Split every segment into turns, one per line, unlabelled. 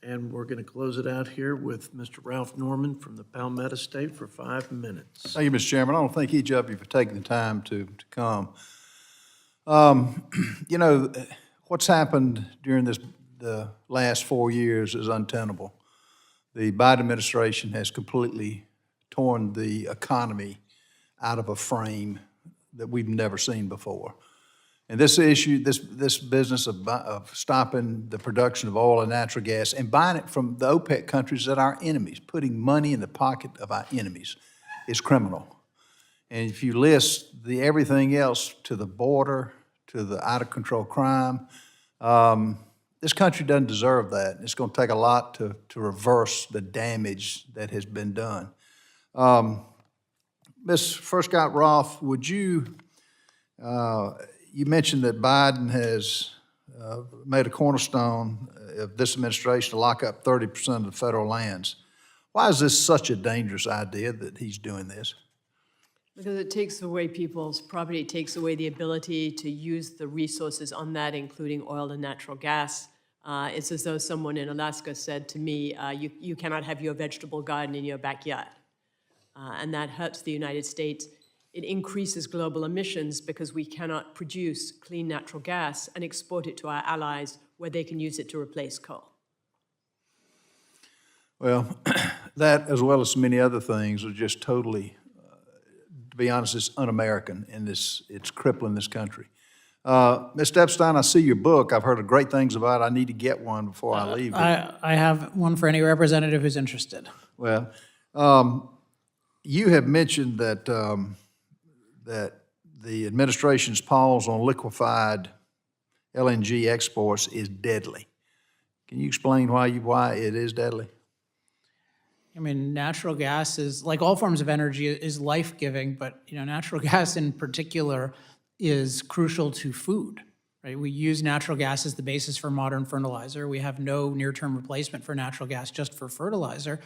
And we're going to close it out here with Mr. Ralph Norman from the Palmetto State for 5 minutes.
Thank you, Mr. Chairman. I want to thank each of you for taking the time to come. You know, what's happened during the last 4 years is untenable. The Biden administration has completely torn the economy out of a frame that we've never seen before. And this issue, this business of stopping the production of oil and natural gas and buying it from the OPEC countries that are our enemies, putting money in the pocket of our enemies, is criminal. And if you list everything else to the border, to the out-of-control crime, this country doesn't deserve that. It's going to take a lot to reverse the damage that has been done. Ms. Furstcott Roth, would you, you mentioned that Biden has made a cornerstone of this administration to lock up 30% of the federal lands. Why is this such a dangerous idea that he's doing this?
Because it takes away people's property, it takes away the ability to use the resources on that, including oil and natural gas. It's as though someone in Alaska said to me, you cannot have your vegetable garden in your backyard. And that hurts the United States. It increases global emissions because we cannot produce clean natural gas and export it to our allies where they can use it to replace coal.
Well, that as well as many other things are just totally, to be honest, it's un-American, and it's crippling this country. Mr. Epstein, I see your book. I've heard great things about it. I need to get one before I leave.
I have one for any representative who's interested.
Well, you have mentioned that that the administration's pause on liquefied LNG exports is deadly. Can you explain why it is deadly?
I mean, natural gas is, like all forms of energy, is life-giving, but natural gas in particular is crucial to food. Right? We use natural gas as the basis for modern fertilizer. We have no near-term replacement for natural gas just for fertilizer.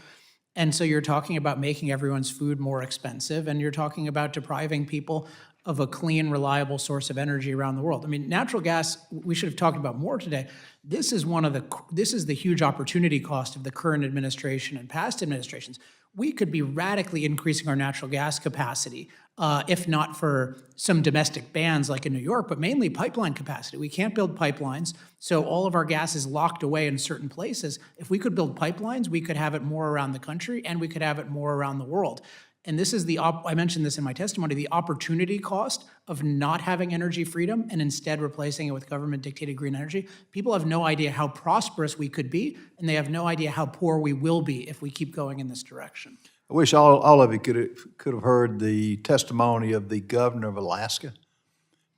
And so you're talking about making everyone's food more expensive, and you're talking about depriving people of a clean, reliable source of energy around the world. I mean, natural gas, we should have talked about more today. This is the huge opportunity cost of the current administration and past administrations. We could be radically increasing our natural gas capacity, if not for some domestic bans like in New York, but mainly pipeline capacity. We can't build pipelines, so all of our gas is locked away in certain places. If we could build pipelines, we could have it more around the country, and we could have it more around the world. And this is I mentioned this in my testimony, the opportunity cost of not having energy freedom and instead replacing it with government-dictated green energy. People have no idea how prosperous we could be, and they have no idea how poor we will be if we keep going in this direction.
I wish all of you could have heard the testimony of the governor of Alaska,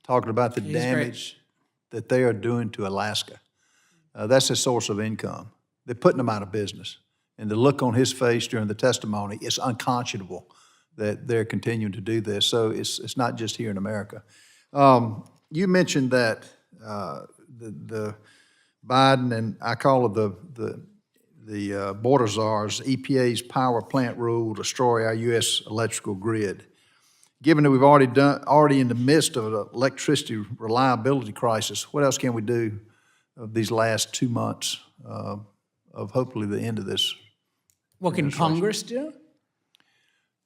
talking about the damage that they are doing to Alaska. That's a source of income. They're putting them out of business. And the look on his face during the testimony is unconscionable that they're continuing to do this. So it's not just here in America. You mentioned that the Biden, and I call it the border czars, EPA's power plant rule will destroy our U.S. electrical grid. Given that we've already in the midst of an electricity reliability crisis, what else can we do these last 2 months of hopefully the end of this?
What can Congress do?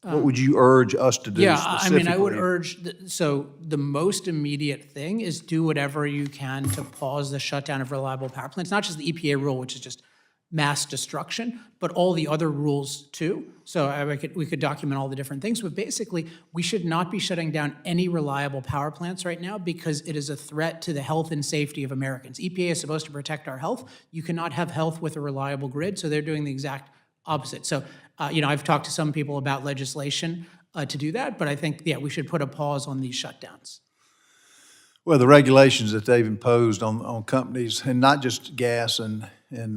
What would you urge us to do
I mean, I would urge, so the most immediate thing is do whatever you can to pause the shutdown of reliable power plants, not just the EPA rule, which is just mass destruction, but all the other rules too. So we could document all the different things, but basically we should not be shutting down any reliable power plants right now because it is a threat to the health and safety of Americans. EPA is supposed to protect our health. You cannot have health with a reliable grid, so they're doing the exact opposite. So, I've talked to some people about legislation to do that, but I think, we should put a pause on these shutdowns.
Well, the regulations that they've imposed on companies, and not just gas and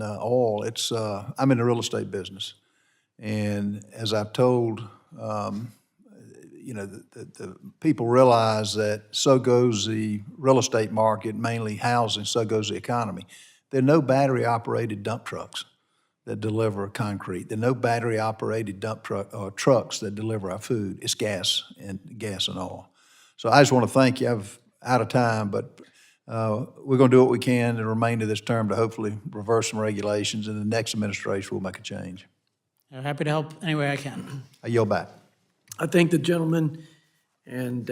oil, I'm in the real estate business. And as I've told, the people realize that so goes the real estate market, mainly housing, so goes the economy. There are no battery-operated dump trucks that deliver concrete. There are no battery-operated dump trucks that deliver our food. It's gas and oil. So I just want to thank you. I'm out of time, but We're going to do what we can in the remainder of this term to hopefully reverse some regulations, and the next administration will make a change.
I'm happy to help any way I can.
I yield back.
I thank the gentleman, and